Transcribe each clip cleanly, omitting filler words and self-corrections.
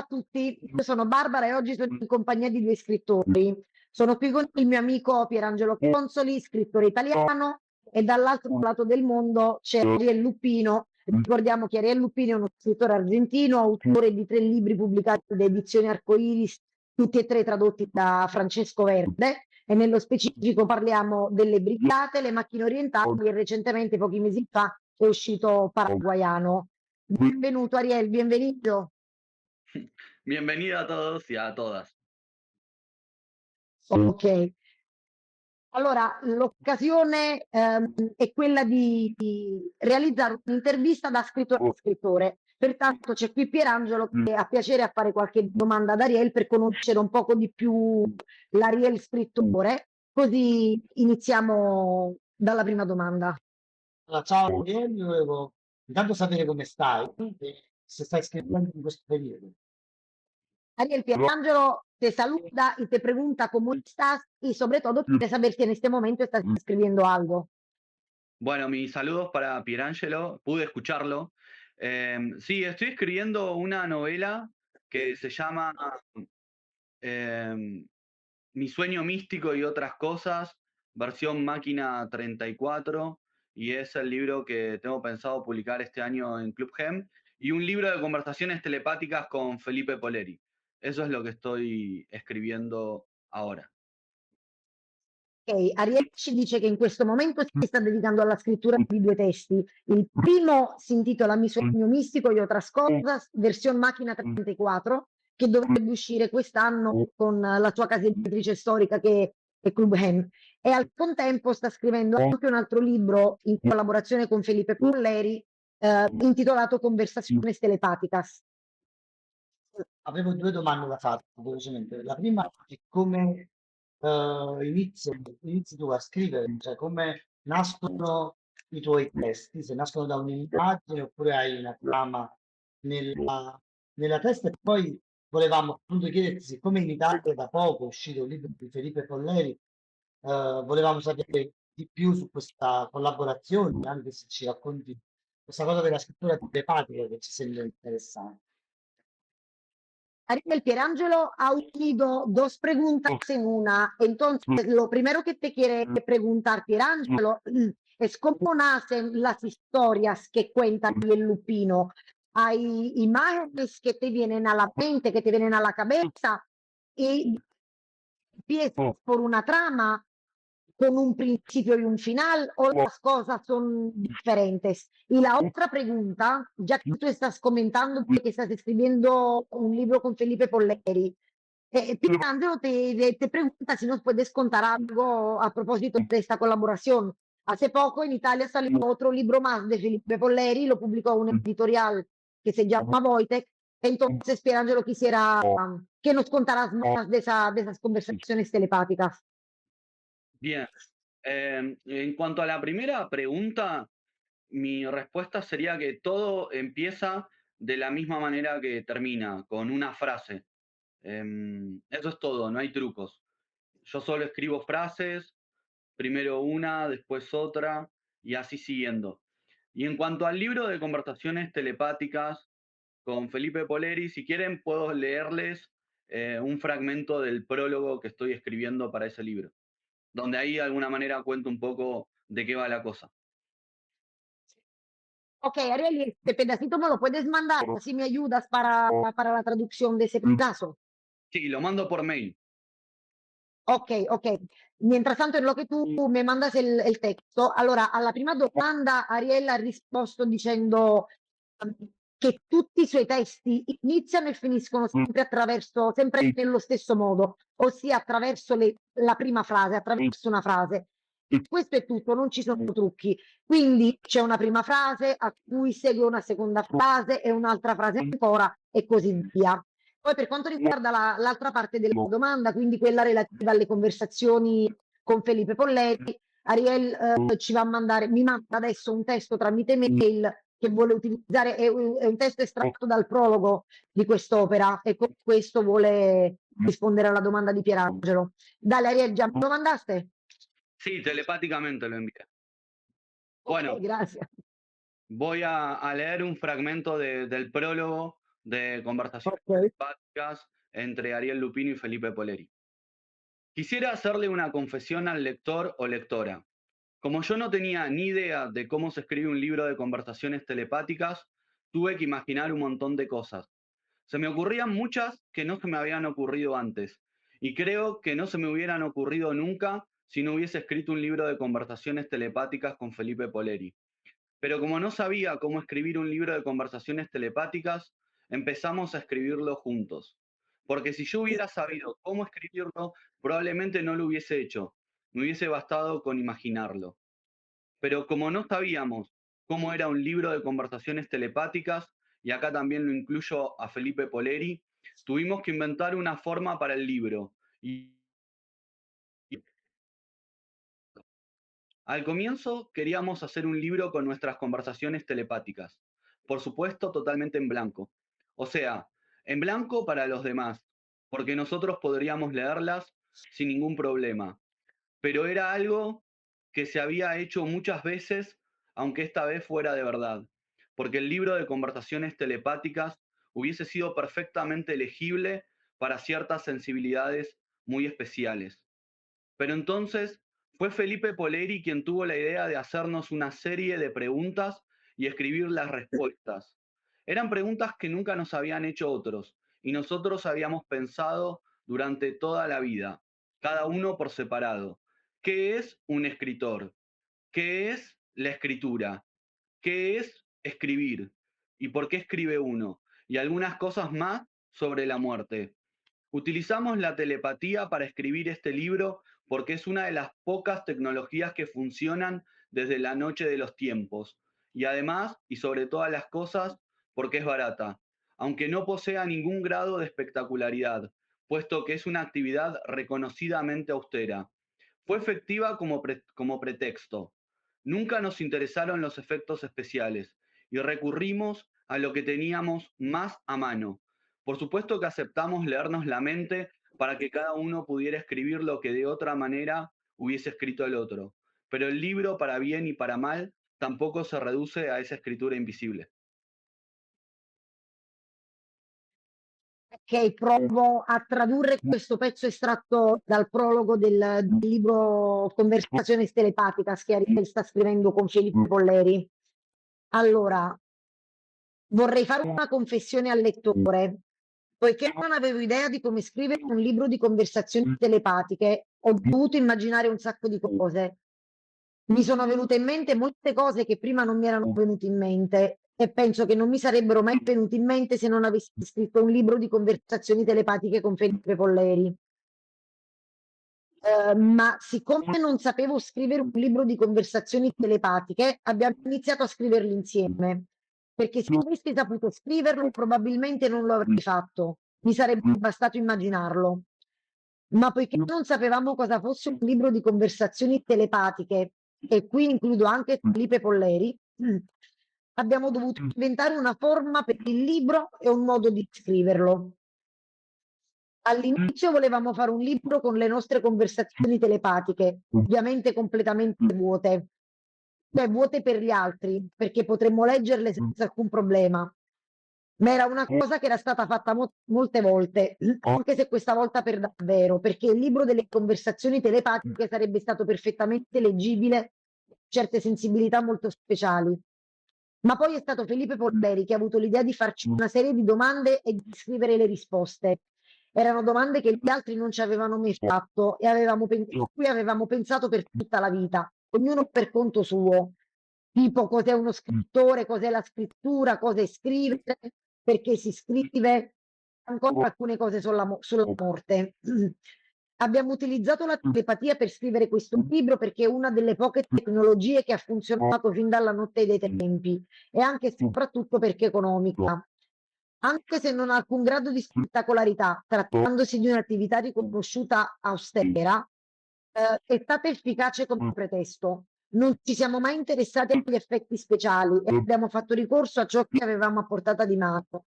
tutti, io sono Barbara e oggi sono in compagnia di due scrittori. Sono qui con il mio amico Pierangelo Consoli, scrittore italiano, e dall'altro lato del mondo c'è Ariel Lupino. Ricordiamo che Ariel Lupino è uno scrittore argentino, autore di 3 libri pubblicati da Edizioni Arcoiris, tutti e 3 tradotti da Francesco Verde, e nello specifico parliamo delle Brigate, le macchine orientali, e recentemente, pochi mesi fa, è uscito Paraguayano. Benvenuto Ariel, bienvenido. Bienvenido a todos y a todas. Ok. Allora, l'occasione è quella di realizzare un'intervista da scrittore a scrittore. Pertanto c'è qui Pierangelo che ha piacere a fare qualche domanda ad Ariel per conoscere un poco di più l'Ariel scrittore. Così iniziamo dalla prima domanda. Allora, ciao Ariel, io volevo intanto sapere come stai e se stai scrivendo in questo periodo. Ariel Pierangelo te saluda y te pregunta cómo estás y sobre todo quiere saber si en este momento estás escribiendo algo. Bueno, mis saludos para Pierangelo, pude escucharlo. Sí, estoy escribiendo una novela que se llama em, Mi sueño místico y otras cosas, versión Máquina 34, y es el libro que tengo pensado publicar este año en Club Gem, y un libro de conversaciones telepáticas con Felipe Poleri. Eso es lo que estoy escribiendo ahora. Ok, Ariel ci dice che in questo momento si sta dedicando alla scrittura di 2 testi. Il primo si intitola Mi sogno mistico y otras cosas, versione Macchina 34, che dovrebbe uscire quest'anno con la sua casa editrice storica che è Club Hem. E al contempo sta scrivendo anche un altro libro in collaborazione con Felipe Polleri, intitolato Conversaciones Telepaticas. Avevo due domande da farti, velocemente. La prima è come inizi tu a scrivere, cioè come nascono i tuoi testi, se nascono da un'immagine oppure hai una trama nella testa. E poi volevamo appunto chiederti, siccome in Italia da poco è uscito il libro di Felipe Polleri, volevamo sapere di più su questa collaborazione, anche se ci racconti questa cosa della scrittura telepatica che ci sembra interessante. Ariel Pierangelo ha unido 2 preguntas en una. Entonces, lo primero que te quiere preguntar Pierangelo es cómo nacen las historias que cuenta el Lupino. Hay imágenes que te vienen a la mente, que te vienen a la cabeza y empiezas por una trama con un principio y un final, o las cosas son diferentes. Y la otra pregunta, ya que tú estás comentando que estás escribiendo un libro con Felipe Polleri, Pietangelo te pregunta si nos puedes contar algo a propósito de esta colaboración. Hace poco en Italia salió otro libro más de Felipe Polleri, lo publicó una editorial que se llama Wojtek. Entonces, Pierangelo, quisiera que nos contaras más de esas conversaciones telepáticas. Bien, en cuanto a la primera pregunta, mi respuesta sería que todo empieza de la misma manera que termina, con una frase. Eso es todo, no hay trucos. Yo solo escribo frases, primero una, después otra, y así siguiendo. Y en cuanto al libro de conversaciones telepáticas con Felipe Poleri, si quieren puedo leerles un fragmento del prólogo que estoy escribiendo para ese libro, donde ahí de alguna manera cuento un poco de qué va la cosa. Ok, Ariel, este pedacito me lo puedes mandar, así me ayudas para la traducción de ese pedazo. Sí, lo mando por mail. Ok, ok. Mientras tanto, in lo che tu mi mandas il testo, allora alla prima domanda Ariel ha risposto dicendo che tutti i suoi testi iniziano e finiscono sempre nello stesso modo, ossia attraverso la prima frase, attraverso una frase. E questo è tutto, non ci sono trucchi. Quindi c'è una prima frase a cui segue una seconda frase e un'altra frase ancora e così via. Poi per quanto riguarda l'altra parte della domanda, quindi quella relativa alle conversazioni con Felipe Polleri, Ariel ci va a mandare, mi manda adesso un testo tramite mail che vuole utilizzare, è un testo estratto dal prologo di quest'opera e con questo vuole rispondere alla domanda di Pierangelo. Dale Ariel, già me lo mandaste? Sí, telepáticamente lo envié. Ok, Bueno, grazie. voy a leer un fragmento del prólogo de conversaciones Ok. telepáticas entre Ariel Lupino y Felipe Poleri. Quisiera hacerle una confesión al lector o lectora. Como yo no tenía ni idea de cómo se escribe un libro de conversaciones telepáticas, tuve que imaginar un montón de cosas. Se me ocurrían muchas que no se me habían ocurrido antes, y creo que no se me hubieran ocurrido nunca si no hubiese escrito un libro de conversaciones telepáticas con Felipe Poleri. Pero como no sabía cómo escribir un libro de conversaciones telepáticas, empezamos a escribirlo juntos. Porque si yo hubiera sabido cómo escribirlo, probablemente no lo hubiese hecho. Me hubiese bastado con imaginarlo. Pero como no sabíamos cómo era un libro de conversaciones telepáticas, y acá también lo incluyo a Felipe Poleri, tuvimos que inventar una forma para el libro. Y al comienzo queríamos hacer un libro con nuestras conversaciones telepáticas. Por supuesto, totalmente en blanco. O sea, en blanco para los demás, porque nosotros podríamos leerlas sin ningún problema. Pero era algo que se había hecho muchas veces, aunque esta vez fuera de verdad, porque el libro de conversaciones telepáticas hubiese sido perfectamente legible para ciertas sensibilidades muy especiales. Pero entonces fue Felipe Poleri quien tuvo la idea de hacernos una serie de preguntas y escribir las respuestas. Eran preguntas que nunca nos habían hecho otros y nosotros habíamos pensado durante toda la vida, cada uno por separado. ¿Qué es un escritor? ¿Qué es la escritura? ¿Qué es escribir? ¿Y por qué escribe uno? Y algunas cosas más sobre la muerte. Utilizamos la telepatía para escribir este libro porque es una de las pocas tecnologías que funcionan desde la noche de los tiempos. Y además, y sobre todas las cosas, porque es barata, aunque no posea ningún grado de espectacularidad, puesto que es una actividad reconocidamente austera. Fue efectiva como pretexto. Nunca nos interesaron los efectos especiales y recurrimos a lo que teníamos más a mano. Por supuesto que aceptamos leernos la mente para que cada uno pudiera escribir lo que de otra manera hubiese escrito el otro. Pero el libro, para bien y para mal, tampoco se reduce a esa escritura invisible. Ok, provo a tradurre questo pezzo estratto dal prologo del libro Conversaciones telepaticas che Ariel sta scrivendo con Filippo Polleri. Allora, vorrei fare una confessione al lettore. Poiché non avevo idea di come scrivere un libro di conversazioni telepatiche, ho dovuto immaginare un sacco di cose. Mi sono venute in mente molte cose che prima non mi erano venute in mente e penso che non mi sarebbero mai venute in mente se non avessi scritto un libro di conversazioni telepatiche con Felipe Polleri. Ma siccome non sapevo scrivere un libro di conversazioni telepatiche, abbiamo iniziato a scriverli insieme. Perché se avessi saputo scriverlo, probabilmente non lo avrei fatto. Mi sarebbe bastato immaginarlo. Ma poiché non sapevamo cosa fosse un libro di conversazioni telepatiche, e qui includo anche Felipe Polleri, abbiamo dovuto inventare una forma per il libro e un modo di scriverlo. All'inizio volevamo fare un libro con le nostre conversazioni telepatiche, ovviamente completamente vuote, cioè vuote per gli altri, perché potremmo leggerle senza alcun problema. Ma era una cosa che era stata fatta molte volte, anche se questa volta per davvero, perché il libro delle conversazioni telepatiche sarebbe stato perfettamente leggibile, certe sensibilità molto speciali. Ma poi è stato Felipe Polleri che ha avuto l'idea di farci una serie di domande e di scrivere le risposte. Erano domande che gli altri non ci avevano mai fatto e cui avevamo pensato per tutta la vita, ognuno per conto suo. Tipo cos'è uno scrittore, cos'è la scrittura, cosa è scrivere, perché si scrive, ancora alcune cose sulla morte. Abbiamo utilizzato la telepatia per scrivere questo libro perché è una delle poche tecnologie che ha funzionato fin dalla notte dei tempi e anche e soprattutto perché è economica. Anche se non ha alcun grado di spettacolarità, trattandosi di un'attività riconosciuta austera, è stata efficace come pretesto. Non ci siamo mai interessati agli effetti speciali e abbiamo fatto ricorso a ciò che avevamo a portata di mano.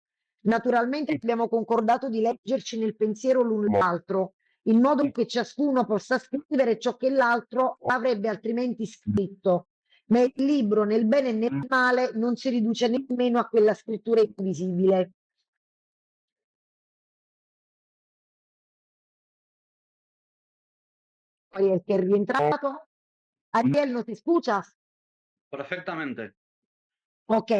Naturalmente abbiamo concordato di leggerci nel pensiero l'un l'altro, in modo che ciascuno possa scrivere ciò che l'altro avrebbe altrimenti scritto. Ma il libro, nel bene e nel male, non si riduce nemmeno a quella scrittura invisibile. Ariel, que es rientrato. Ariel, ¿nos escuchas? Perfectamente. Ok.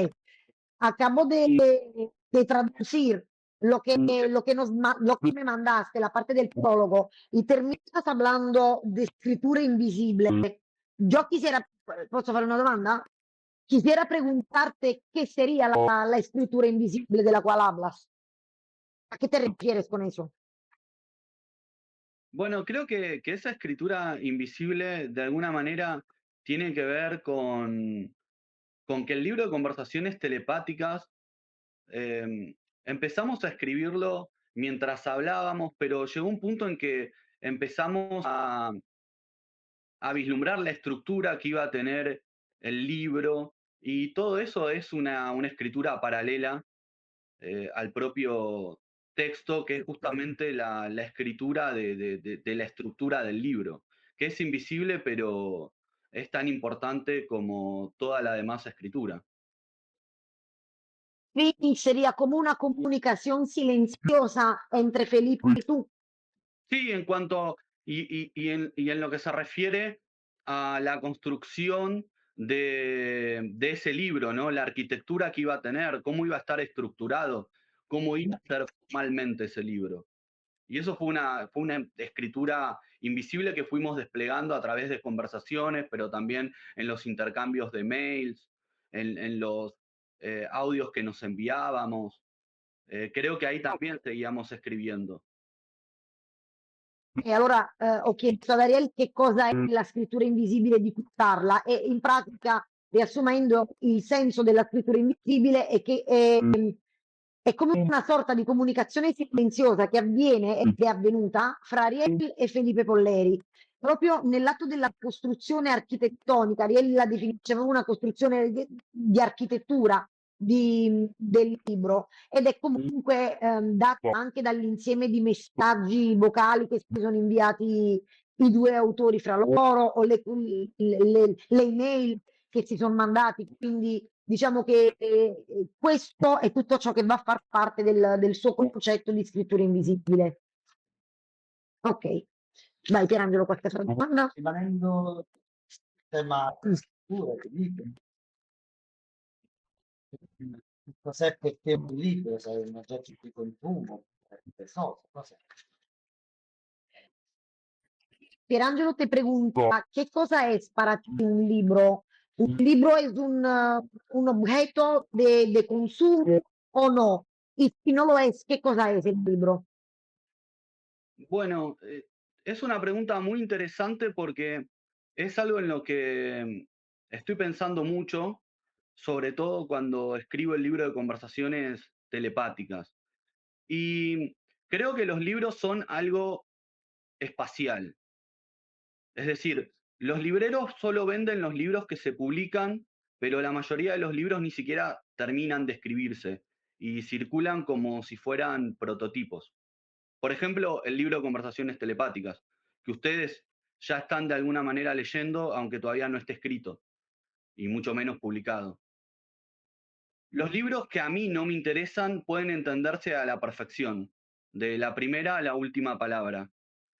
Acabo de traducir lo que lo que me mandaste, la parte del prólogo, y terminas hablando de escritura invisible. Yo quisiera, ¿posso fare una domanda? Quisiera preguntarte qué sería la escritura invisible de la cual hablas. ¿A qué te refieres con eso? Bueno, creo que esa escritura invisible de alguna manera tiene que ver con que el libro de conversaciones telepáticas empezamos a escribirlo mientras hablábamos, pero llegó un punto en que empezamos a vislumbrar la estructura que iba a tener el libro y todo eso es una escritura paralela al propio texto, que es justamente la escritura de la estructura del libro, que es invisible, pero es tan importante como toda la demás escritura. Quindi sería como una comunicación silenciosa entre Felipe y tú. Sí, en cuanto y en lo que se refiere a la construcción de ese libro, ¿no? La arquitectura que iba a tener, cómo iba a estar estructurado, cómo iba a ser formalmente ese libro. Y eso fue una escritura invisible que fuimos desplegando a través de conversaciones, pero también en los intercambios de mails, en los audios que nos enviábamos. Creo que ahí también seguíamos escribiendo. E allora ho chiesto ad Ariel che cosa è la scrittura invisibile di cui parla e in pratica, riassumendo, il senso della scrittura invisibile è che è come una sorta di comunicazione silenziosa che avviene ed è avvenuta fra Ariel e Felipe Polleri. Proprio nell'atto della costruzione architettonica, Ariel la definisce come una costruzione di architettura del libro ed è comunque data anche dall'insieme di messaggi vocali che si sono inviati i due autori fra loro o le email che si sono mandati. Quindi diciamo che questo è tutto ciò che va a far parte del suo concetto di scrittura invisibile. Ok, vai Pierangelo, qualche altra domanda? Rimanendo tema scrittura, di libri, cos'è per te un libro? Se è un oggetto di consumo, cos'è? Pierangelo te pregunta, ¿qué cosa es para ti un libro? ¿Un libro es un objeto de consumo o no? Y si no lo es, ¿qué cosa es el libro? Bueno, es una pregunta muy interesante porque es algo en lo que estoy pensando mucho, sobre todo cuando escribo el libro de conversaciones telepáticas. Y creo que los libros son algo espacial. Es decir, los libreros solo venden los libros que se publican, pero la mayoría de los libros ni siquiera terminan de escribirse y circulan como si fueran prototipos. Por ejemplo, el libro de conversaciones telepáticas, que ustedes ya están de alguna manera leyendo, aunque todavía no esté escrito, y mucho menos publicado. Los libros que a mí no me interesan pueden entenderse a la perfección, de la primera a la última palabra.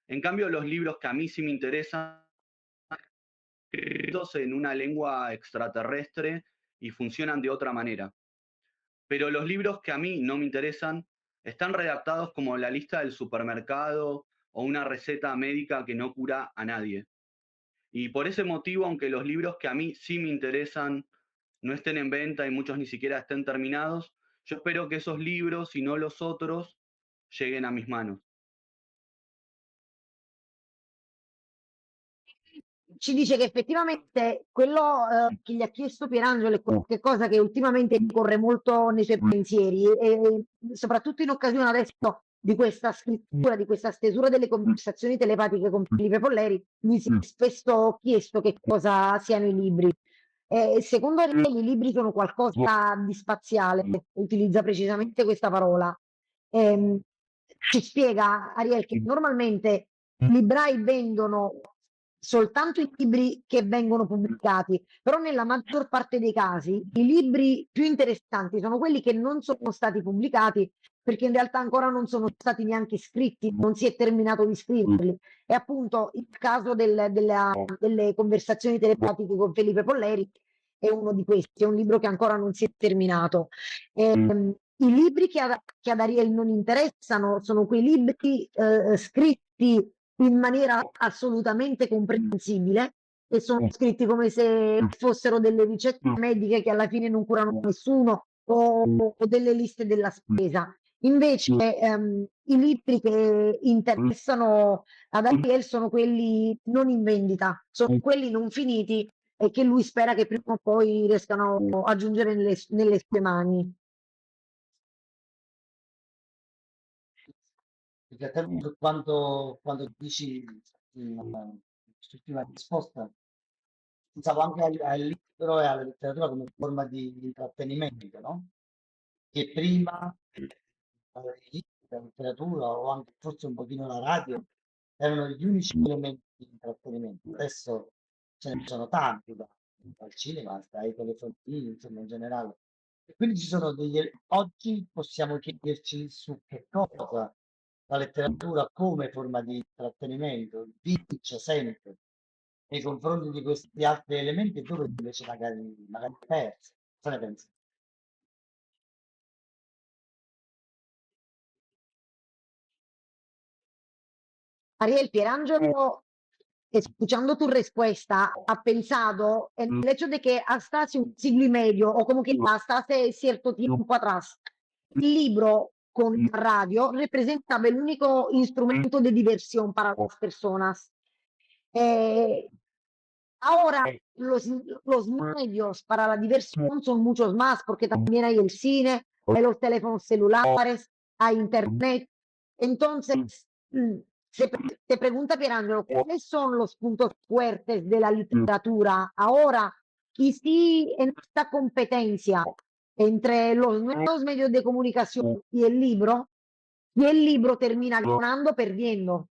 En cambio, los libros que a mí sí me interesan, escritos en una lengua extraterrestre y funcionan de otra manera. Pero los libros que a mí no me interesan están redactados como la lista del supermercado o una receta médica que no cura a nadie. Y por ese motivo, aunque los libros que a mí sí me interesan no estén en venta y muchos ni siquiera estén terminados, yo espero que esos libros y no los otros lleguen a mis manos. Ci dice che effettivamente quello che gli ha chiesto Pierangelo è qualche cosa che ultimamente ricorre molto nei suoi pensieri e soprattutto in occasione adesso di questa scrittura, di questa stesura delle conversazioni telepatiche con Felipe Polleri, mi si è spesso chiesto che cosa siano i libri. Secondo lei i libri sono qualcosa di spaziale, utilizza precisamente questa parola. Ehm, ci spiega Ariel che normalmente i librai vendono soltanto i libri che vengono pubblicati, però nella maggior parte dei casi i libri più interessanti sono quelli che non sono stati pubblicati perché in realtà ancora non sono stati neanche scritti, non si è terminato di scriverli. E appunto il caso delle conversazioni telepatiche con Felipe Polleri è uno di questi, è un libro che ancora non si è terminato. I libri che ad Ariel non interessano sono quei libri scritti in maniera assolutamente comprensibile e sono scritti come se fossero delle ricette mediche che alla fine non curano nessuno o delle liste della spesa. Invece i libri che interessano ad Ariel sono quelli non in vendita, sono quelli non finiti e che lui spera che prima o poi riescano a giungere nelle sue mani. Perché a te, quando dici quest'ultima risposta, pensavo anche al libro e alla letteratura come forma di intrattenimento, no? Che prima i libri, la letteratura o anche forse un pochino la radio erano gli unici elementi di intrattenimento. Adesso ce ne sono tanti, dal cinema ai telefonini, insomma, in generale. E quindi ci sono oggi possiamo chiederci su che cosa la letteratura come forma di intrattenimento vince sempre nei confronti di questi altri elementi dove invece magari perse. Cosa ne pensi? Ariel Pierangelo, escuchando tu respuesta, ha pensado en el hecho de que hasta hace un siglo y medio, o como que hasta hace cierto tiempo atrás, el libro con la radio representaba el único instrumento de diversión para las personas. Eh, Ahora los medios para la diversión son muchos más, porque también hay el cine, hay los teléfonos celulares, hay internet. Entonces, te pregunta Pierangelo, ¿cuáles son los puntos fuertes de la literatura ahora? Y si en esta competencia entre los nuevos medios de comunicación y el libro termina ganando, perdiendo.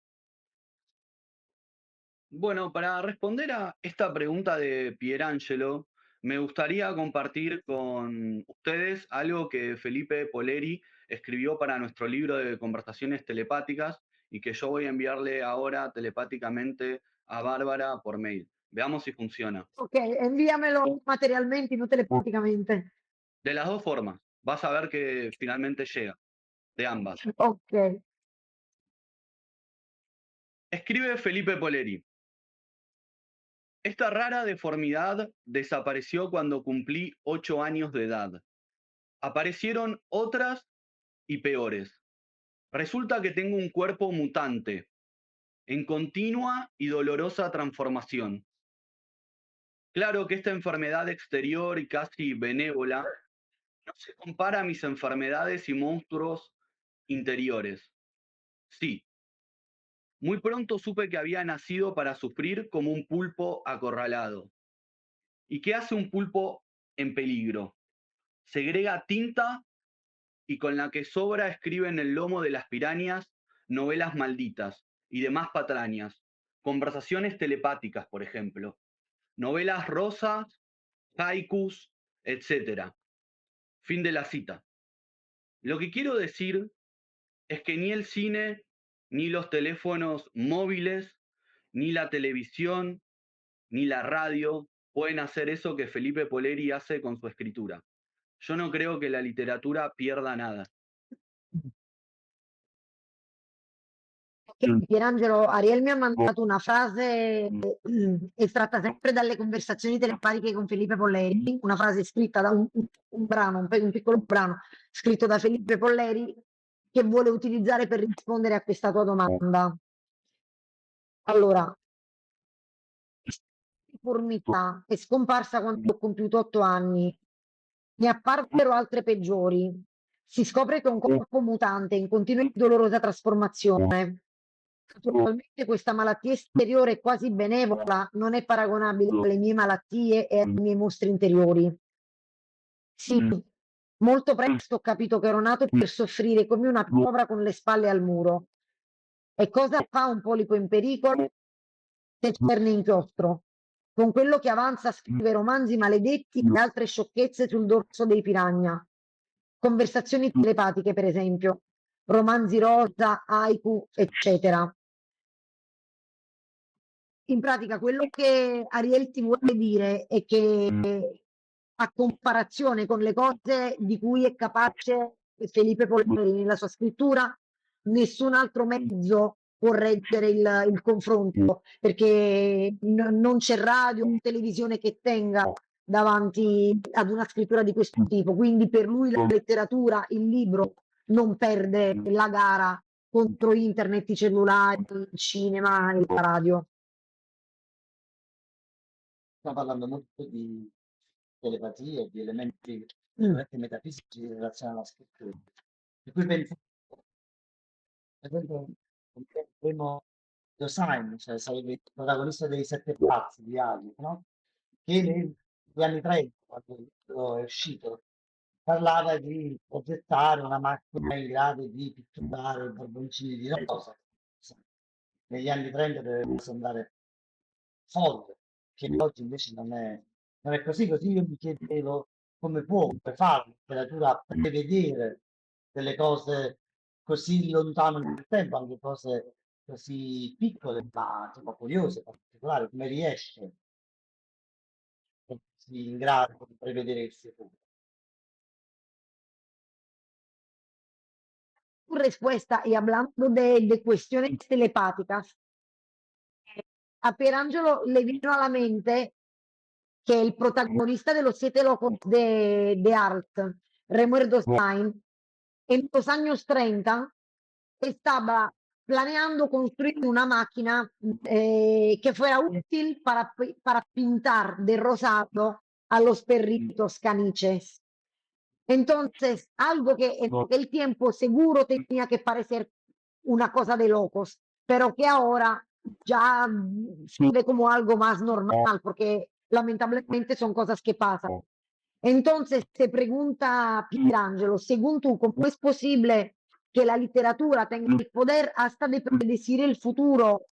Bueno, para responder a esta pregunta de Pierangelo, me gustaría compartir con ustedes algo que Felipe Poleri escribió para nuestro libro de conversaciones telepáticas y que yo voy a enviarle ahora telepáticamente a Bárbara por mail. Veamos si funciona. Ok, envíamelo materialmente y no telepáticamente. De las dos formas, vas a ver que finalmente llega, de ambas. Ok. Escribe Felipe Poleri. Esta rara deformidad desapareció cuando cumplí 8 años de edad. Aparecieron otras y peores. Resulta que tengo un cuerpo mutante, en continua y dolorosa transformación. Claro que esta enfermedad exterior y casi benévola no se compara a mis enfermedades y monstruos interiores. Sí, muy pronto supe que había nacido para sufrir como un pulpo acorralado. ¿Y qué hace un pulpo en peligro? Segrega tinta y con la que sobra escribe en el lomo de las pirañas novelas malditas y demás patrañas, conversaciones telepáticas, por ejemplo, novelas rosas, haikus, etc. Fin de la cita. Lo que quiero decir es que ni el cine, ni los teléfonos móviles, ni la televisión, ni la radio pueden hacer eso que Felipe Poleri hace con su escritura. Yo no creo que la literatura pierda nada. Pierangelo, Ariel mi ha mandato una frase estratta sempre dalle conversazioni telepatiche con Felipe Polleri, una frase scritta da un brano, un piccolo brano scritto da Felipe Polleri che vuole utilizzare per rispondere a questa tua domanda. Allora, difformità è scomparsa quando ho compiuto 8 anni, ne apparvero altre peggiori. Si scopre che è un corpo mutante in continua e dolorosa trasformazione. Naturalmente questa malattia esteriore quasi benevola non è paragonabile alle mie malattie e ai miei mostri interiori. Sì, molto presto ho capito che ero nato per soffrire come una piovra con le spalle al muro. E cosa fa un polipo in pericolo? Tecerne inchiostro. Con quello che avanza scrive romanzi maledetti e altre sciocchezze sul dorso dei piranha. conversazioni telepatiche, per esempio, romanzi rosa, haiku, eccetera. In pratica, quello che Ariel ti vuole dire è che a comparazione con le cose di cui è capace Felipe Polveri nella sua scrittura, nessun altro mezzo può reggere il confronto, perché non c'è radio o televisione che tenga davanti ad una scrittura di questo tipo. Quindi per lui la letteratura, il libro, non perde la gara contro internet, i cellulari, il cinema e la radio. Stiamo parlando molto di telepatia, di elementi Mm. metafisici in relazione alla scrittura. Per cui penso, per esempio, il primo Dasein, cioè sarebbe il protagonista dei Sette Pazzi di Alice, no? Che negli anni 30, quando il libro è uscito, parlava di progettare una macchina in grado di pitturare i borboncini di rosa. Negli anni 30 doveva sembrare folle, che oggi invece non è così. Così io mi chiedevo come può, come fa la letteratura a prevedere delle cose così lontane nel tempo, anche cose così piccole, ma insomma curiose, particolari, come riesce a essere in grado di prevedere il futuro. Tu respuesta y hablando de cuestiones telepáticas, a Pierangelo le vino a la mente que el protagonista de Los Siete Locos de Art, Remuerdo Stein, en los años 30 estaba planeando construir una máquina que fuera útil para pintar de rosado a los perritos caniches. Entonces, algo que en aquel tiempo seguro tenía que parecer una cosa de locos, pero que ahora ya se ve como algo más normal, porque lamentablemente son cosas que pasan. Entonces, te pregunta Pierangelo, según tú, ¿cómo es posible que la literatura tenga el poder hasta de predecir el futuro,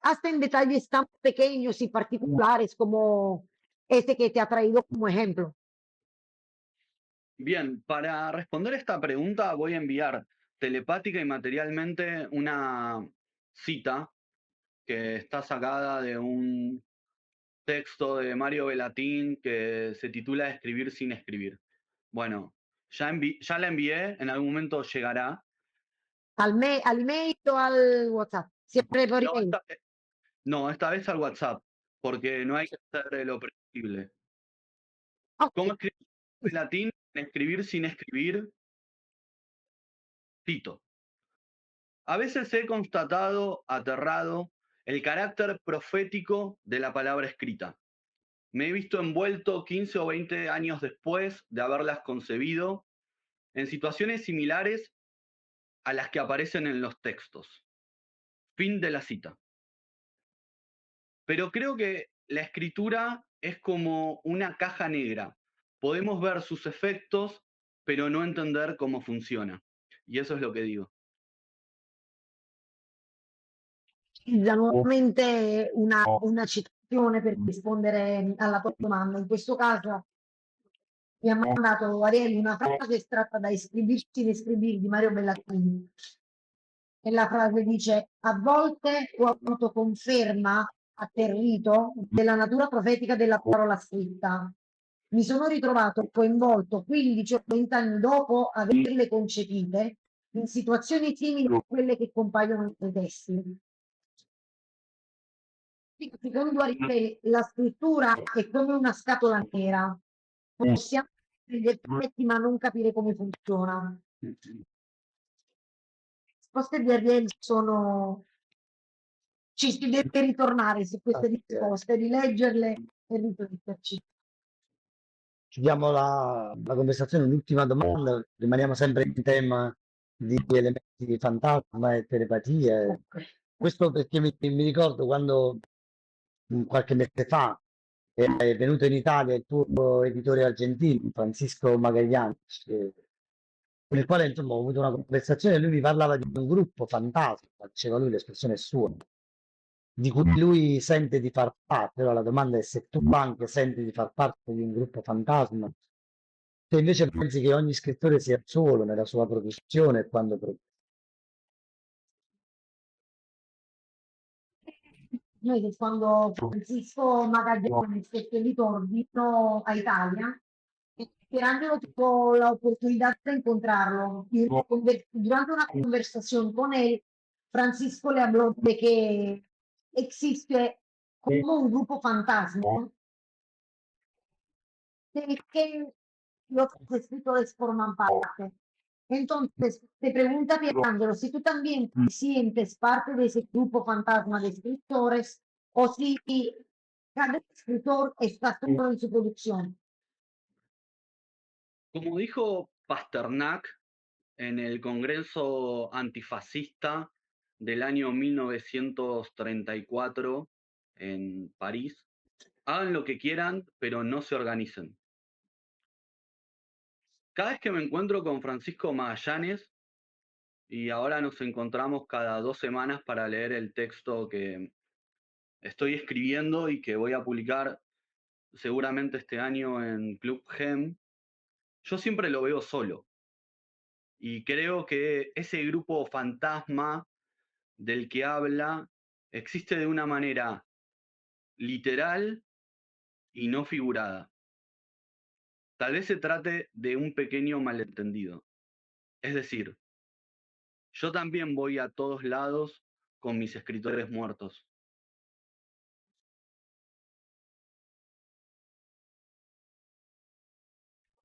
hasta en detalles tan pequeños y particulares como este que te ha traído como ejemplo? Bien, para responder esta pregunta voy a enviar telepática y materialmente una cita que está sacada de un texto de Mario Bellatín que se titula Escribir sin escribir. Bueno, ya la envié, en algún momento llegará. Al email o al WhatsApp, siempre por No, email. esta vez al WhatsApp, porque no hay que hacer lo predecible. Ok. ¿Cómo escribir Bellatín en Escribir sin escribir? Cito. A veces he constatado, aterrado, el carácter profético de la palabra escrita. Me he visto envuelto 15 o 20 años después de haberlas concebido en situaciones similares a las que aparecen en los textos. Fin de la cita. Pero creo que la escritura es como una caja negra. Podemos ver sus efectos, pero no entender cómo funciona. Y eso es lo que digo. Utilizza nuovamente una citazione per rispondere alla tua domanda. In questo caso mi ha mandato Ariel una frase estratta da Escribirsi e Escribir di Mario Bellattini. E la frase dice: a volte ho avuto conferma atterrito della natura profetica della parola scritta. Mi sono ritrovato coinvolto 15 o 20 anni dopo averle concepite in situazioni simili a quelle che compaiono nei testi. Secondo Ariel, la scrittura è come una scatola nera. Possiamo vedere gli effetti ma non capire come funziona. Le risposte di Ariel sono... Ci si deve ritornare su queste risposte, rileggerle e rifletterci. Chiudiamo la conversazione, un'ultima domanda, rimaniamo sempre in tema di elementi di fantasma e telepatie. Questo perché mi ricordo quando qualche mese fa è venuto in Italia il tuo editore argentino, Francisco Magallanes, con il quale insomma ho avuto una conversazione, lui mi parlava di un gruppo fantasma, diceva lui, l'espressione è sua, di cui lui sente di far parte. Allora la domanda è se tu anche senti di far parte di un gruppo fantasma Se invece pensi che ogni scrittore sia solo nella sua professione quando Noi quando Francisco Magallanes fece il ritorno a Italia, Michelangelo tuvo la oportunidad de encontrarlo. Y durante una conversación con él, Francisco le habló de que existe como un grupo fantasma del que los escritores forman parte. Entonces, te pregunta Pierangelo si tú también te sientes parte de ese grupo fantasma de escritores o si cada escritor está solo en su producción. Como dijo Pasternak en el Congreso Antifascista del año 1934 en París, hagan lo que quieran, pero no se organicen. Cada vez que me encuentro con Francisco Magallanes, y ahora nos encontramos cada 2 semanas para leer el texto que estoy escribiendo y que voy a publicar seguramente este año en Club Gem, yo siempre lo veo solo. Y creo que ese grupo fantasma del que habla existe de una manera literal y no figurada. Tal vez se trate de un pequeño malentendido. Es decir, yo también voy a todos lados con mis escritores muertos.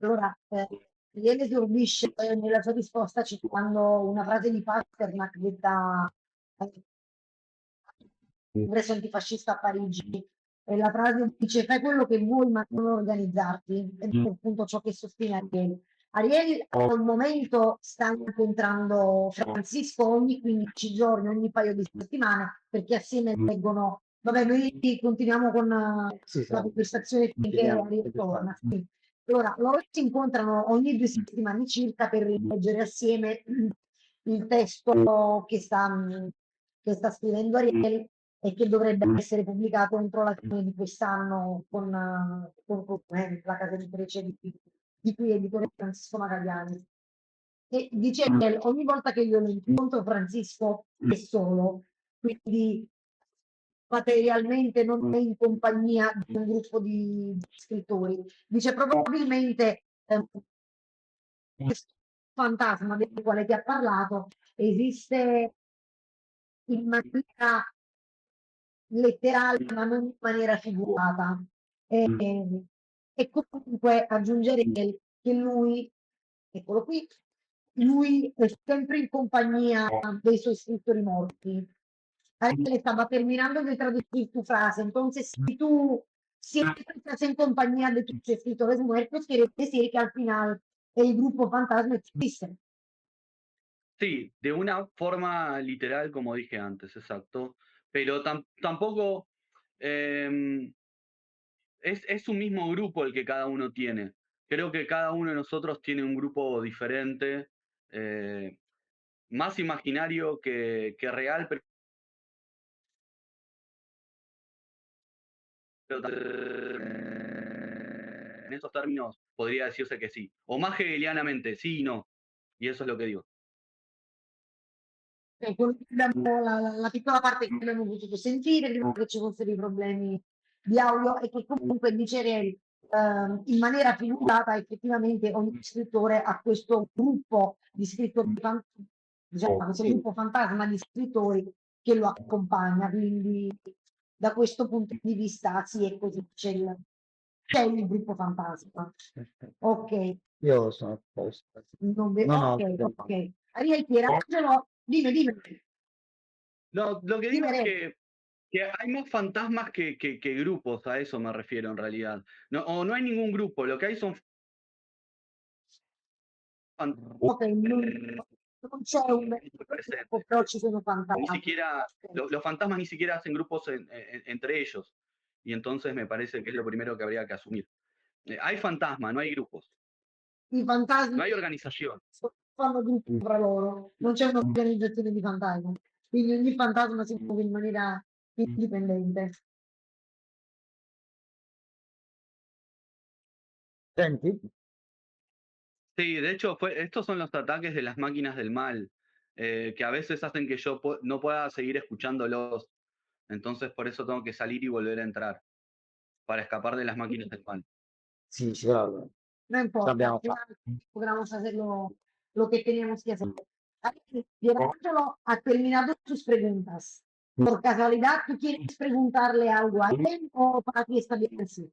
Allora, ieri esordisce nella sua risposta citando una frase di Pasternak detta congresso antifascista a Parigi. E la frase dice fai quello che vuoi ma non organizzarti. Ed è appunto ciò che sostiene Ariel. Ariel al momento sta incontrando Francisco ogni 15 giorni, ogni paio di settimane, perché assieme leggono. Vabbè, noi continuiamo con la conversazione finché Ariel torna. Sì. Allora, loro si incontrano ogni 2 settimane circa per leggere assieme il testo che sta scrivendo Ariel e che dovrebbe essere pubblicato entro la fine di quest'anno con la casa editrice di cui è editore Francisco Magagliani. E dice Ariel, ogni volta che io lo incontro Francisco è solo, quindi materialmente non è in compagnia di un gruppo di scrittori. Dice probabilmente questo fantasma del quale ti ha parlato esiste in maniera letterale, ma non in maniera figurata. E, e comunque aggiungerei che lui, eccolo qui, lui è sempre in compagnia dei suoi scrittori morti. Ariel estaba terminando de traducir tu frase, entonces si tú siempre estás en compañía de tus escritores muertos, quiere decir que al final el grupo fantasma existe. Sí, de una forma literal, como dije antes, exacto. Pero tampoco es un mismo grupo el que cada uno tiene. Creo que cada uno de nosotros tiene un grupo diferente, más imaginario que real, pero en esos términos podría decirse que sí. O más hegelianamente, sí y no. Y eso es lo que digo. La piccola parte che abbiamo potuto sentire prima che ci fossero i problemi di audio e che comunque dice Reri, in maniera figurata effettivamente ogni scrittore ha questo gruppo di scrittori, diciamo, questo gruppo fantasma di scrittori che lo accompagna, quindi da questo punto di vista sì, è così, c'è il gruppo fantasma. Ok, io sono a posto. non vedo, No, ok, no, ok. Ariel Pierangelo, dimmi. No, lo que digo Dime, es Reri. que hay más fantasmas que grupos, a eso me refiero en realidad. No, o no hay ningún grupo, lo que hay son Ok, non c'è un gruppo, però ci sono ni fantasmi. siquiera, los fantasmas ni siquiera hacen grupos entre ellos. Y entonces me parece que es lo primero que habría que asumir. Hay fantasma, no hay grupos, I fantasmi no hay organización. fanno gruppo tra loro, non c'è un'organizzazione di fantasmi, quindi ogni fantasma si muove in maniera indipendente. Senti? Sí, de hecho, estos son los ataques de las máquinas del mal, que a veces hacen que yo no pueda seguir escuchándolos. Entonces, por eso tengo que salir y volver a entrar, para escapar de las máquinas del mal. Sí, sí, claro. No Lo importa, abbiamo al fatto. final logramos hacer lo que teníamos que hacer. Gerardo ha terminado sus preguntas. Por casualidad, ¿tú quieres preguntarle algo a él o para ti está bien así?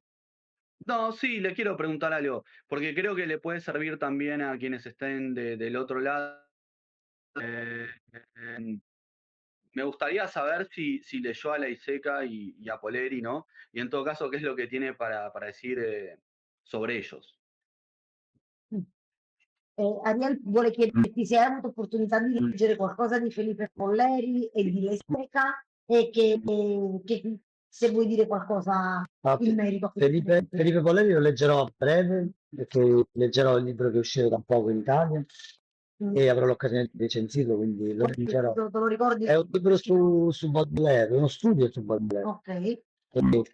No, sí, le quiero preguntar algo, porque creo que le puede servir también a quienes estén del otro lado. Eh, em, Me gustaría saber si leyó a Laiseca y a Poleri, ¿no? Y en todo caso, ¿qué es lo que tiene para decir sobre ellos? Ariel vuole chiederti se hai avuto opportunità di leggere qualcosa di Felipe Polleri e di Lesteca e che se vuoi dire qualcosa Ah, in merito a Felipe Polleri lo leggerò a breve, perché leggerò il libro che è uscito da poco in Italia e avrò l'occasione di recensirlo, quindi lo leggerò. Te lo ricordi? È un libro su Baudelaire, uno studio su Baudelaire. Ok.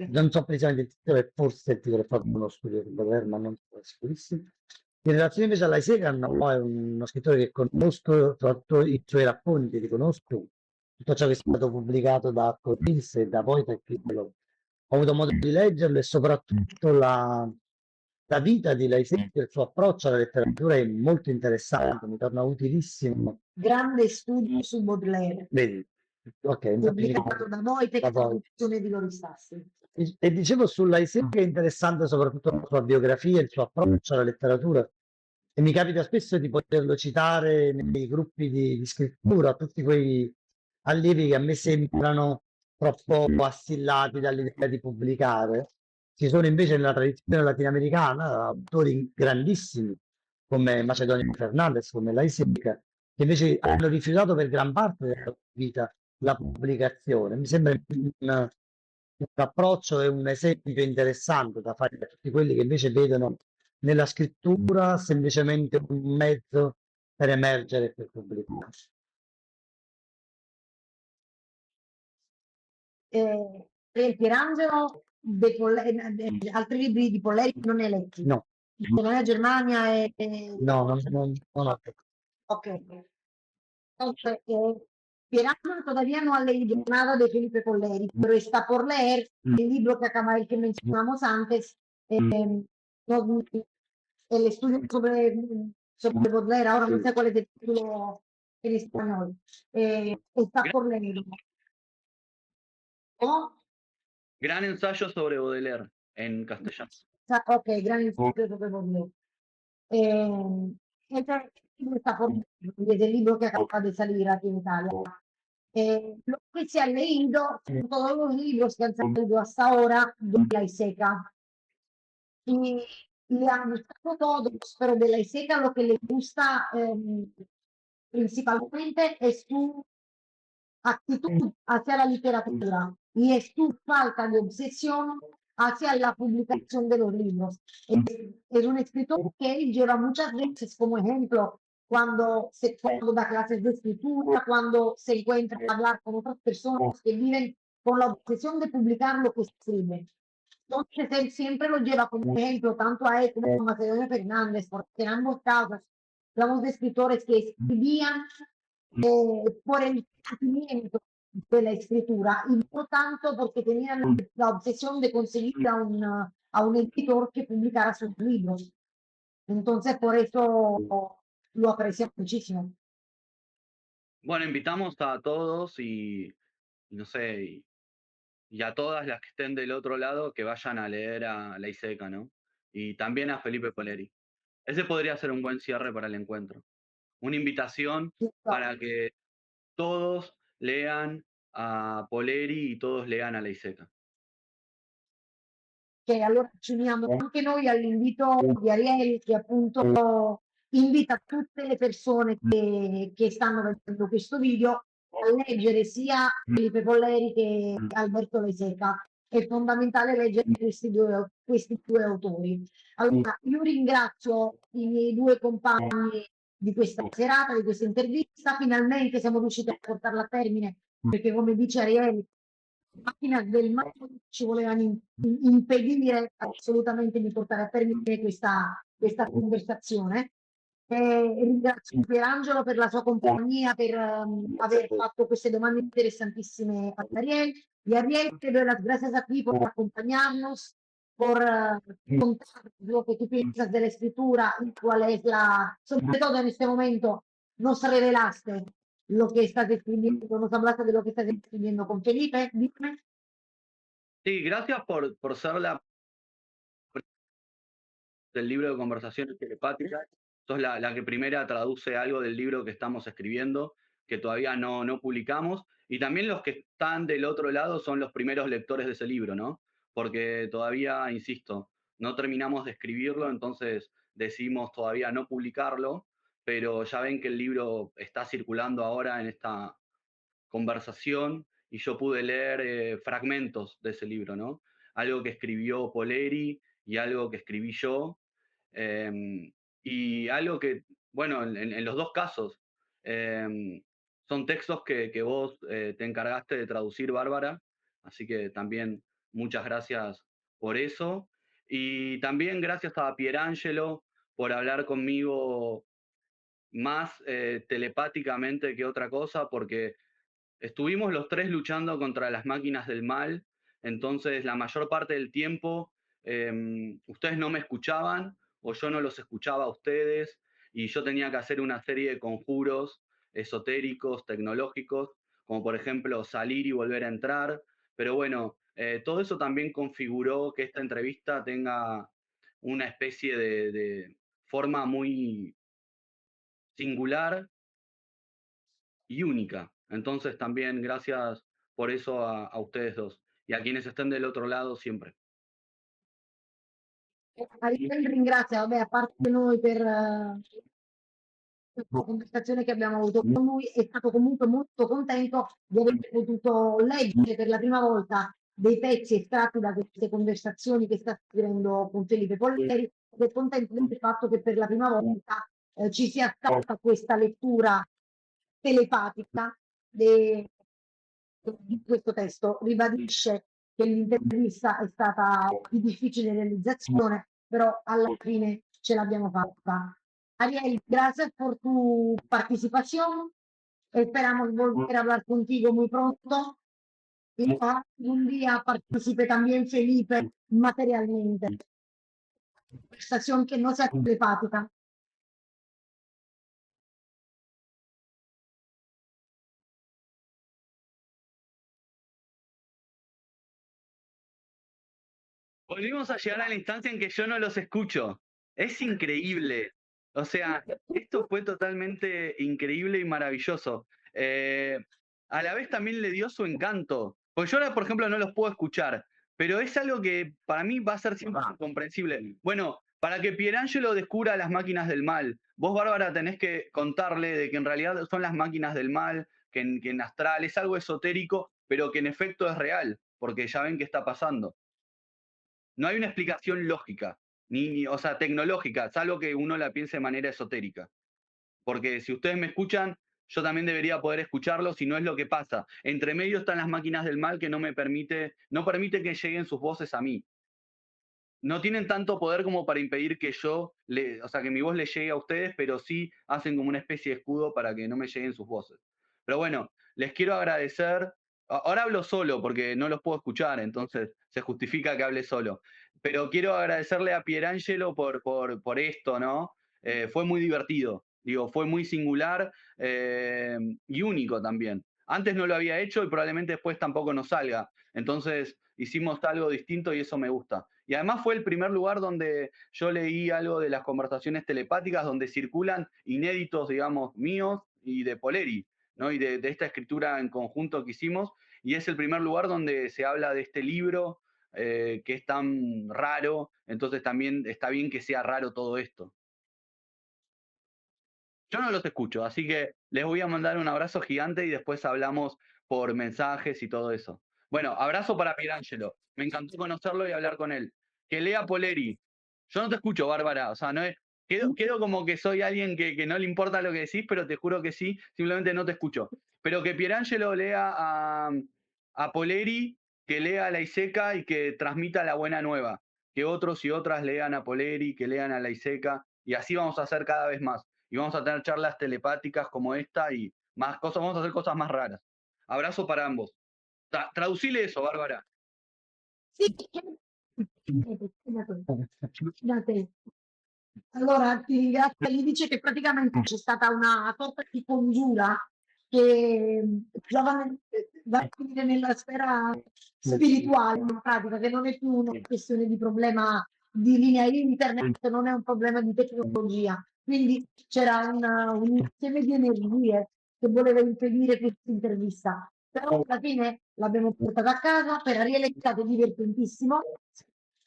Non so precisamente il titolo, e forse il titolo è proprio uno studio su Baudelaire, ma non sono sicurissimo. In relazione invece alla Segan, no, è uno scrittore che conosco, soprattutto i suoi racconti, li conosco, tutto ciò che è stato pubblicato da Cotis e da Wojtek, ho avuto modo di leggerlo e soprattutto la vita di Lysek, il suo approccio alla letteratura è molto interessante, mi torna utilissimo. Grande studio su Baudelaire, Vedi, ok, infatti pubblicato da Wojtek, traduzione di Loristassi. E dicevo sull'Isaac è interessante soprattutto la sua biografia, il suo approccio alla letteratura. E mi capita spesso di poterlo citare nei gruppi di scrittura, tutti quei allievi che a me sembrano troppo assillati dall'idea di pubblicare. Ci sono invece nella tradizione latinoamericana autori grandissimi come Macedonio Fernandez, come Laiseca, che invece hanno rifiutato per gran parte della loro vita la pubblicazione. Mi sembra un approccio e un esempio interessante da fare a tutti quelli che invece vedono nella scrittura semplicemente un mezzo per emergere e per pubblicarsi. Pierangelo, altri libri di Polleri non ne hai letti? No, Nella Germania no, non ho. Ok. Entonces, Pierangelo todavía no ha leído nada de Felipe Polleri, pero está por leer el libro que acaba el que mencionamos antes, no, el estudio sobre Baudelaire, ahora no sé cuál es el título en español, está por leerlo. ¿Cómo? Gran ensayo sobre Baudelaire en castellano. Ok, gran ensayo sobre Baudelaire. Este libro está por desde el libro que acaba de salir aquí en Italia. Lo que se ha leído son todos los libros que han salido hasta ahora de la Iseca. Y le han gustado todos, pero de la Iseca lo que le gusta principalmente es su actitud hacia la literatura y es tu falta de obsesión hacia la publicación de los libros. Es un escritor que él lleva muchas veces como ejemplo cuando da clases de escritura, cuando se encuentra a hablar con otras personas que viven con la obsesión de publicar lo que escriben. Entonces él siempre lo lleva como ejemplo tanto a él como a Macedonio Fernández, porque en ambos casos hablamos de escritores que escribían por el sentimiento de la escritura y no tanto porque tenían la obsesión de conseguir a un editor que publicara sus libros. Entonces, por eso lo aprecio muchísimo. Bueno, invitamos a todos y no sé, y a todas las que estén del otro lado que vayan a leer a Laiseca, ¿no? Y también a Felipe Poleri. Ese podría ser un buen cierre para el encuentro. Una invitación para que todos lean a Poleri y todos lean a Laiseca. Che allora ci uniamo anche noi all'invito di Ariel che appunto invita tutte le persone che stanno vedendo questo video a leggere sia Felipe Polleri che Alberto Laiseca. È fondamentale leggere questi due autori. Allora, io ringrazio i miei due compagni di questa serata, di questa intervista. Finalmente siamo riusciti a portarla a termine perché, come dice Ariel, macchina del male ci volevano impedire assolutamente di portare a termine questa conversazione. Ringrazio Pierangelo per la sua compagnia, per aver fatto queste domande interesantísime a Ariel. Y Ariel, te doy las gracias a ti por acompañarnos, por contar lo que tú piensas de la escritura y cuál es la, sobre todo en este momento, nos revelaste lo que estás escribiendo, nos hablaste de lo que estás escribiendo con Felipe. Dime. Sí, gracias por ser la del libro de conversaciones telepáticas. Sos la que primera traduce algo del libro que estamos escribiendo, que todavía no publicamos. Y también los que están del otro lado son los primeros lectores de ese libro, ¿no? Porque todavía, insisto, no terminamos de escribirlo, entonces decidimos todavía no publicarlo, pero ya ven que el libro está circulando ahora en esta conversación y yo pude leer fragmentos de ese libro, ¿no? Algo que escribió Poleri y algo que escribí yo, y algo que, bueno, en los dos casos, son textos que vos te encargaste de traducir, Bárbara, así que también muchas gracias por eso. Y también gracias a Pierangelo por hablar conmigo más telepáticamente que otra cosa, porque estuvimos los tres luchando contra las máquinas del mal, entonces la mayor parte del tiempo ustedes no me escuchaban o yo no los escuchaba a ustedes y yo tenía que hacer una serie de conjuros esotéricos, tecnológicos, como por ejemplo salir y volver a entrar, pero bueno, todo eso también configuró que esta entrevista tenga una especie de forma muy singular y única. Entonces también gracias por eso a ustedes dos y a quienes estén del otro lado siempre. Ariel ringrazia, vabbè, a parte noi per questa conversazione che abbiamo avuto con lui, è stato comunque molto contento di aver potuto leggere per la prima volta dei pezzi estratti da queste conversazioni che sta scrivendo con Felipe Polleri ed è contento del fatto che per la prima volta ci sia stata questa lettura telepatica di questo testo. Ribadisce che l'intervista è stata di difficile realizzazione, però alla fine ce l'abbiamo fatta. Ariel, gracias por tu participación. Esperamos volver a hablar contigo muy pronto. Y ojalá un día participe también Felipe materialmente. Conversación que no sea telepática. Volvimos a llegar a la instancia en que yo no los escucho. Es increíble. O sea, esto fue totalmente increíble y maravilloso. A la vez también le dio su encanto. Pues yo ahora, por ejemplo, no los puedo escuchar, pero es algo que para mí va a ser siempre incomprensible. Bueno, para que Pierangelo descubra las máquinas del mal, vos, Bárbara, tenés que contarle de que en realidad son las máquinas del mal, que en astral es algo esotérico, pero que en efecto es real, porque ya ven qué está pasando. No hay una explicación lógica, o sea, tecnológica, salvo que uno la piense de manera esotérica. Porque si ustedes me escuchan, yo también debería poder escucharlos y no es lo que pasa. Entre medio están las máquinas del mal que no permite que lleguen sus voces a mí. No tienen tanto poder como para impedir que o sea, que mi voz les llegue a ustedes, pero sí hacen como una especie de escudo para que no me lleguen sus voces. Pero bueno, les quiero agradecer. Ahora hablo solo porque no los puedo escuchar, entonces se justifica que hable solo. Pero quiero agradecerle a Pierangelo por esto, ¿no? Fue muy divertido, digo, fue muy singular y único también. Antes no lo había hecho y probablemente después tampoco nos salga. Entonces hicimos algo distinto y eso me gusta. Y además fue el primer lugar donde yo leí algo de las conversaciones telepáticas, donde circulan inéditos, digamos, míos y de Poleri, ¿no? Y de esta escritura en conjunto que hicimos. Y es el primer lugar donde se habla de este libro que es tan raro. Entonces también está bien que sea raro todo esto. Yo no los escucho, así que les voy a mandar un abrazo gigante y después hablamos por mensajes y todo eso. Bueno, abrazo para Pierangelo. Me encantó conocerlo y hablar con él. Que lea Poleri. Yo no te escucho, Bárbara. O sea, no es. Quedo como que soy alguien que no le importa lo que decís, pero te juro que sí, simplemente no te escucho. Pero que Pierangelo lea a Poleri, que lea a la Iseca y que transmita la buena nueva. Que otros y otras lean a Poleri, que lean a la Iseca, y así vamos a hacer cada vez más. y vamos a tener charlas telepáticas como esta y más cosas, vamos a hacer cosas más raras. Abrazo para ambos. Traducile eso, Bárbara. Sì, immaginate. Allora ti ringrazio, gli dice che praticamente c'è stata una sorta di congiura che va a finire nella sfera spirituale, in pratica, che non è più una questione di problema di linea internet, non è un problema di tecnologia. Quindi c'era un insieme di energie che voleva impedire questa intervista. Però alla fine l'abbiamo portata a casa, per Ariele è stato divertentissimo.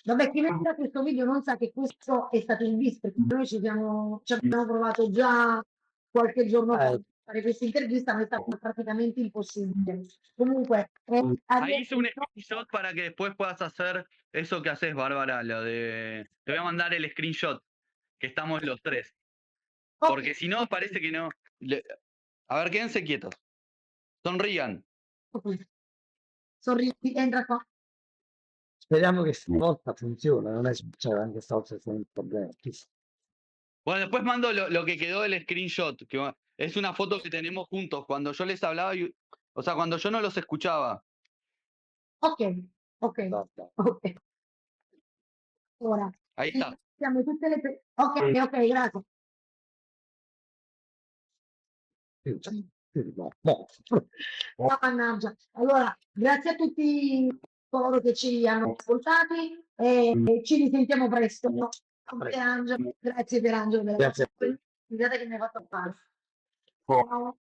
Vabbè, chi vedrà questo video non sa che questo è stato un bis, perché noi ci abbiamo provato già qualche giorno fa a fare questa intervista, ma è stato praticamente imposible. Comunque, Ahí Ariele, hice un screenshot para que después puedas hacer eso que haces, Bárbara, lo de... Te voy a mandar el screenshot, que estamos los tres. Porque ok, si no, parece que no... A ver, quédense quietos. Sonrían. sorridi, entra qua. Speriamo che stavolta funziona, non è successo anche stavolta c'è un problema. Chissà. Bueno, después mando lo que quedó del screenshot, que es una foto que tenemos juntos, cuando yo les hablaba, o sea, cuando yo no los escuchaba. Ok, ok, Vabbè. ok. Ora, Ahí está. siamo tutte le... Ok, ok, grazie. Boh. Oh, mannaggia. Allora, grazie a tutti coloro che ci hanno ascoltati e ci risentiamo presto. Pierangelo, grazie Pierangelo. Grazie a te. Scusate che mi hai fatto fare. Ciao.